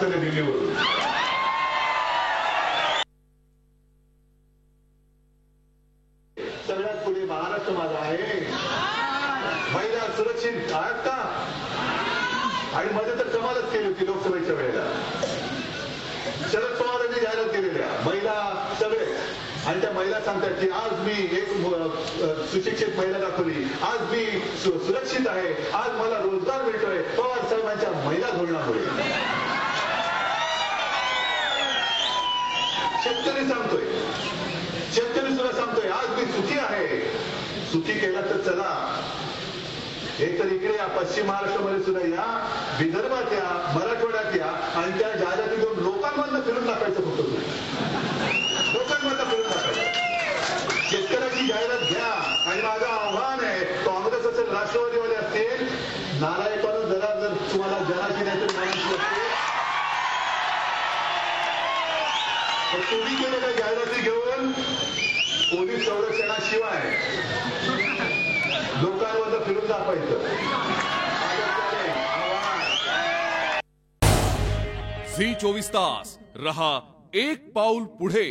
अडचण आहे दिल्लीवरून. सगळ्यात पुढे महाराष्ट्र माझा आहे. महिला सुरक्षित आहेत का? आणि मध्ये तर कमालच केली होती लोकसभेच्या वेळेला. शरद पवारांनी जाहिरात केलेल्या महिला सगळे, आणि त्या महिला सांगतात की आज मी एक सुशिक्षित महिला दाखवली, आज मी सुरक्षित आहे, आज मला रोजगार मिळतोय पवार साहेबांच्या महिला धोरणामुळे. शेतकरी सांगतोय, शेतकरी सुद्धा सांगतोय आज मी सुखी आहे. सुखी केला तर चला, एक तर इकडे या पश्चिम महाराष्ट्रामध्ये सुद्धा या, विदर्भात या, मराठवाड्यात या, आणि त्या जाहिराती घेऊन लोकांमधनं फिरून टाकायचं फक्त. लोकांमधनं फिरून टाकायचं. शेतकऱ्याची जाहिरात घ्या. आणि माझं आव्हान आहे, काँग्रेस असेल, राष्ट्रवादीवाले असतील, नालायकानं जर तुम्हाला जनाची नाही तर मनाची असते, तर तुम्ही केलेल्या जाहिराती घेऊन पोलीस संरक्षणाशिवाय लोकांवर फिरून दाखवायचं. झी 24 तास रहा एक पाऊल पुढे.